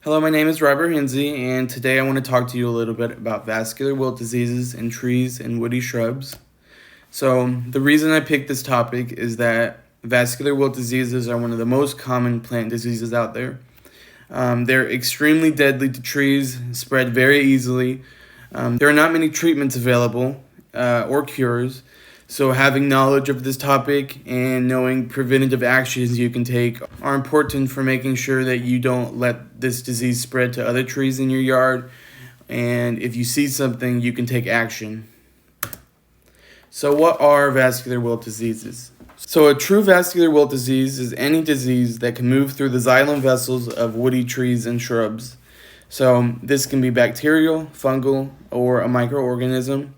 Hello, my name is Robert Henze, and today I want to talk to you a little bit about vascular wilt diseases in trees and woody shrubs. So, the reason I picked this topic is that vascular wilt diseases are one of the most common plant diseases out there. They're extremely deadly to trees, spread very easily. There are not many treatments available or cures, so having knowledge of this topic and knowing preventative actions you can take are important for making sure that you don't let this disease spread to other trees in your yard. And if you see something, you can take action. So, what are vascular wilt diseases? So, a true vascular wilt disease is any disease that can move through the xylem vessels of woody trees and shrubs. So, this can be bacterial, fungal, or a microorganism.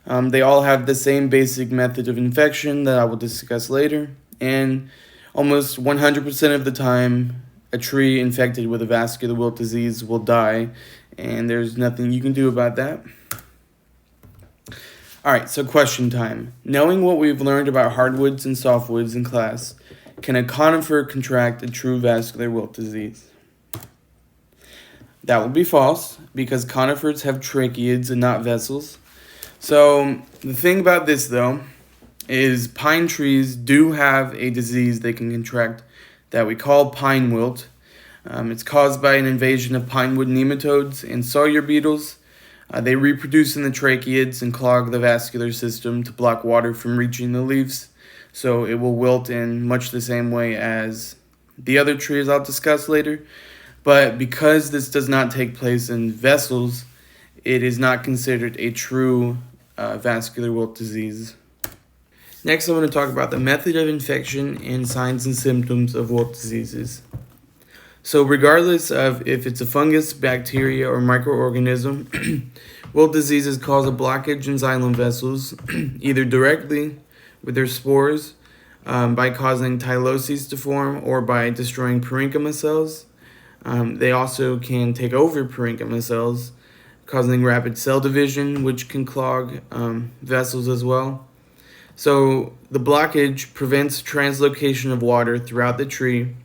They all have the same basic method of infection that I will discuss later, and almost 100% of the time, a tree infected with a vascular wilt disease will die, and there's nothing you can do about that. Alright, so question time. Knowing what we've learned about hardwoods and softwoods in class, can a conifer contract a true vascular wilt disease? That would be false, because conifers have tracheids and not vessels. So the thing about this, though, is pine trees do have a disease they can contract that we call pine wilt. It's caused by an invasion of pinewood nematodes and sawyer beetles. They reproduce in the tracheids and clog the vascular system to block water from reaching the leaves, so it will wilt in much the same way as the other trees I'll discuss later. But because this does not take place in vessels, it is not considered a true vascular wilt disease. Next, I want to talk about the method of infection and signs and symptoms of wilt diseases. So regardless of if it's a fungus, bacteria, or microorganism, wilt diseases cause a blockage in xylem vessels, either directly with their spores, by causing tyloses to form, or by destroying parenchyma cells. They also can take over parenchyma cells, causing rapid cell division, which can clog vessels as well. So the blockage prevents translocation of water throughout the tree,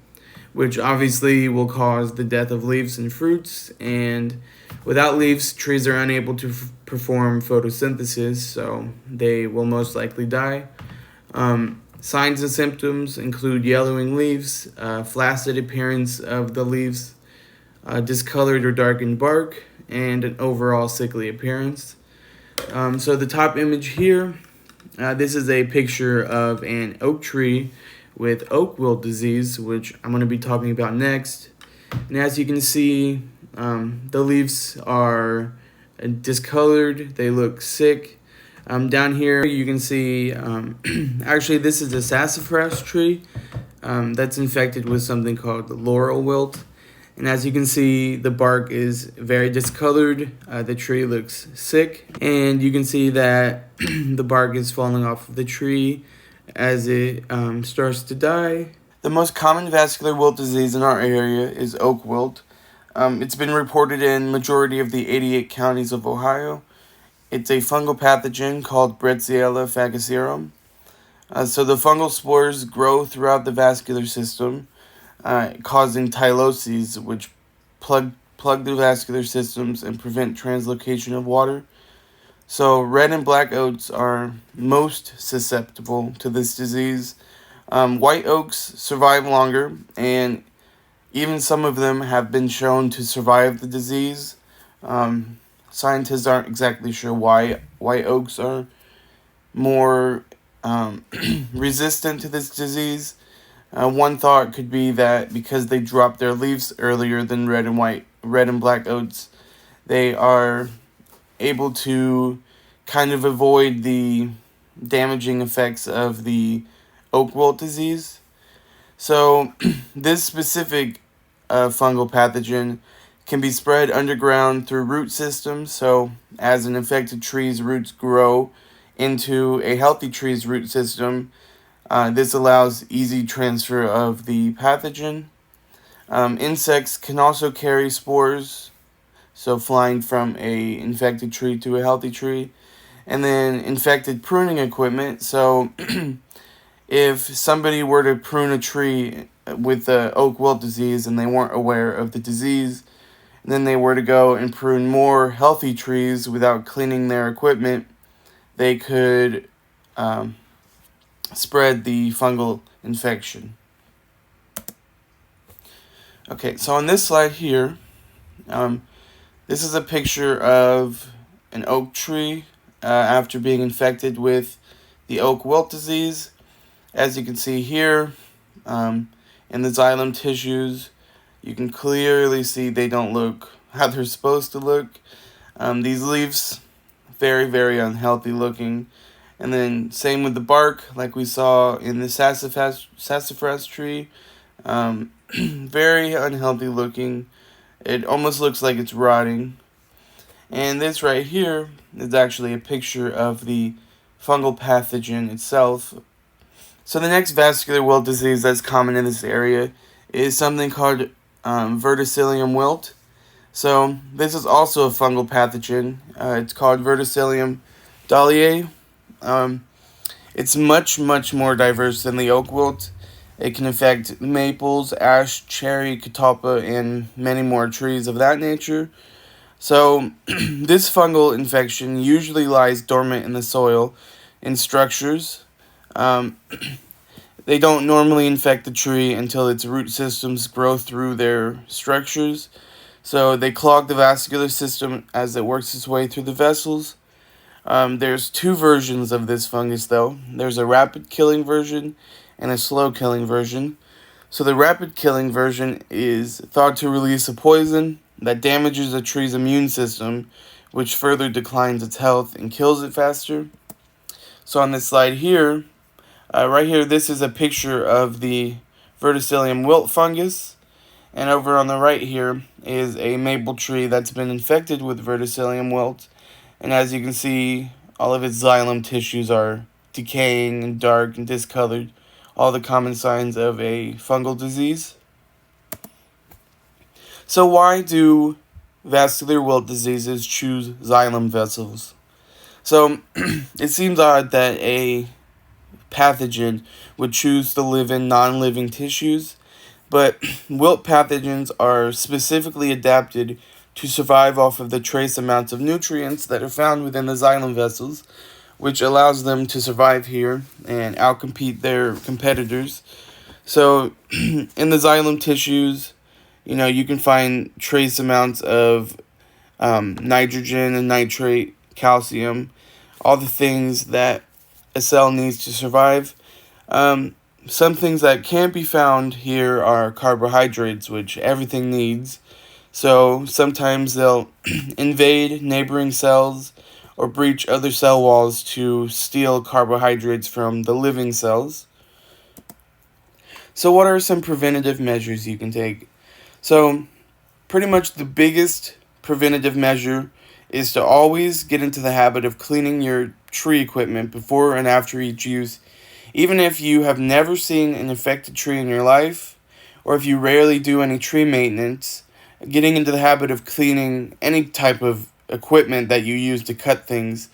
which obviously will cause the death of leaves and fruits. And without leaves, trees are unable to perform photosynthesis, so they will most likely die. Signs and symptoms include yellowing leaves, flaccid appearance of the leaves, discolored or darkened bark, and an overall sickly appearance. So the top image here, this is a picture of an oak tree with oak wilt disease, which I'm going to be talking about next. And as you can see, the leaves are discolored, they look sick. Down here you can see, actually this is a sassafras tree that's infected with something called the laurel wilt. And as you can see, the bark is very discolored, the tree looks sick, and you can see that the bark is falling off of the tree as it starts to die. The most common vascular wilt disease in our area is oak wilt. It's been reported in majority of the 88 counties of Ohio. It's a fungal pathogen called Brezziella fagacerum. So the fungal spores grow throughout the vascular system, causing tyloses, which plug the vascular systems and prevent translocation of water. So red and black oaks are most susceptible to this disease. White oaks survive longer, and even some of them have been shown to survive the disease. Scientists aren't exactly sure why white oaks are more resistant to this disease. One thought could be that because they drop their leaves earlier than red and black oaks, they are able to kind of avoid the damaging effects of the oak wilt disease. So this specific fungal pathogen can be spread underground through root systems. So as an infected tree's roots grow into a healthy tree's root system, this allows easy transfer of the pathogen. Insects can also carry spores, so flying from a infected tree to a healthy tree. And then infected pruning equipment. So if somebody were to prune a tree with the oak wilt disease and they weren't aware of the disease, and then they were to go and prune more healthy trees without cleaning their equipment, they could spread the fungal infection. Okay, so on this slide here, this is a picture of an oak tree after being infected with the oak wilt disease. As you can see here, in the xylem tissues, you can clearly see they don't look how they're supposed to look. These leaves, very, very unhealthy looking. And then same with the bark, like we saw in the sassafras tree. Very unhealthy looking. It almost looks like it's rotting. And this right here is actually a picture of the fungal pathogen itself. So the next vascular wilt disease that's common in this area is something called verticillium wilt. So this is also a fungal pathogen. It's called Verticillium dahliae. It's much, much more diverse than the oak wilt. It can affect maples, ash, cherry, catalpa, and many more trees of that nature. So this fungal infection usually lies dormant in the soil in structures. They don't normally infect the tree until its root systems grow through their structures. So they clog the vascular system as it works its way through the vessels. There's two versions of this fungus, though. There's a rapid killing version and a slow killing version. So the rapid killing version is thought to release a poison that damages a tree's immune system, which further declines its health and kills it faster. So on this slide here, right here, this is a picture of the Verticillium wilt fungus. And over on the right here is a maple tree that's been infected with Verticillium wilt. And as you can see, all of its xylem tissues are decaying and dark and discolored. All the common signs of a fungal disease. So why do vascular wilt diseases choose xylem vessels? So it seems odd that a pathogen would choose to live in non-living tissues, but wilt pathogens are specifically adapted to survive off of the trace amounts of nutrients that are found within the xylem vessels, which allows them to survive here and outcompete their competitors. So in the xylem tissues, you can find trace amounts of nitrogen and nitrate, calcium, all the things that a cell needs to survive. Some things that can't be found here are carbohydrates, which everything needs. So sometimes they'll invade neighboring cells or breach other cell walls to steal carbohydrates from the living cells. So what are some preventative measures you can take? So pretty much the biggest preventative measure is to always get into the habit of cleaning your tree equipment before and after each use. Even if you have never seen an infected tree in your life, or if you rarely do any tree maintenance, getting into the habit of cleaning any type of equipment that you use to cut things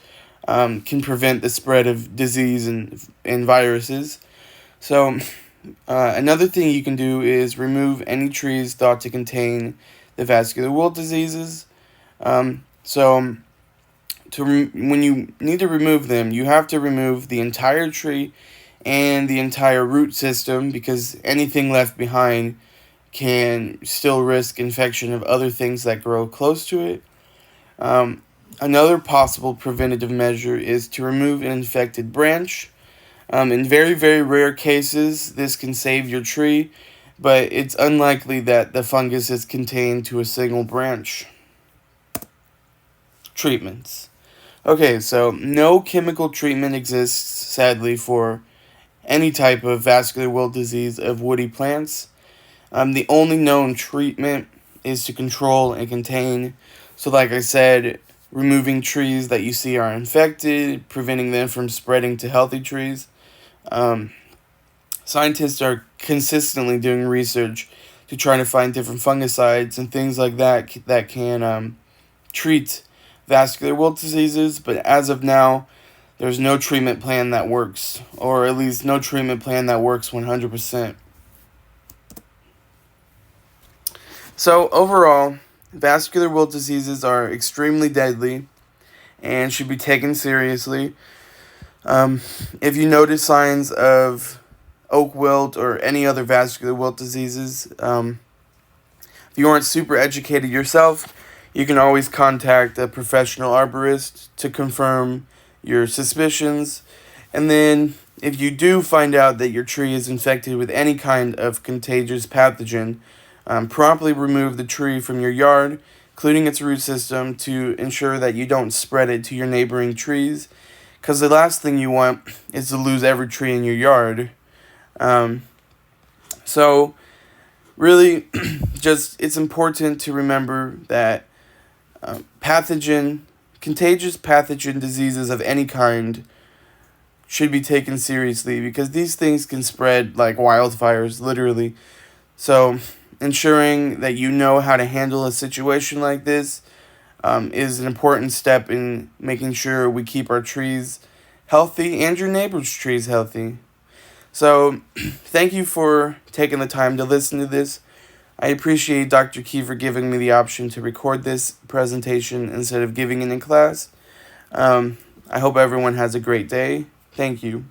can prevent the spread of disease and viruses. So another thing you can do is remove any trees thought to contain the vascular wilt diseases. When you need to remove them, you have to remove the entire tree and the entire root system, because anything left behind can still risk infection of other things that grow close to it. Another possible preventative measure is to remove an infected branch. In very, very rare cases, this can save your tree, but it's unlikely that the fungus is contained to a single branch. Treatments. Okay, so no chemical treatment exists, sadly, for any type of vascular wilt disease of woody plants. The only known treatment is to control and contain. So like I said, removing trees that you see are infected, preventing them from spreading to healthy trees. Scientists are consistently doing research to try to find different fungicides and things like that that can treat vascular wilt diseases, but as of now, there's no treatment plan that works, or at least no treatment plan that works 100%. So overall, vascular wilt diseases are extremely deadly and should be taken seriously. Um, if you notice signs of oak wilt or any other vascular wilt diseases, if you aren't super educated yourself, you can always contact a professional arborist to confirm your suspicions. And then, if you do find out that your tree is infected with any kind of contagious pathogen, promptly remove the tree from your yard, including its root system, to ensure that you don't spread it to your neighboring trees. Because the last thing you want is to lose every tree in your yard. Um, so, really, just it's important to remember that contagious pathogen diseases of any kind should be taken seriously because these things can spread like wildfires, literally. So, ensuring that you know how to handle a situation like this is an important step in making sure we keep our trees healthy and your neighbor's trees healthy. So, thank you for taking the time to listen to this. I appreciate Dr. Key for giving me the option to record this presentation instead of giving it in class. I hope everyone has a great day. Thank you.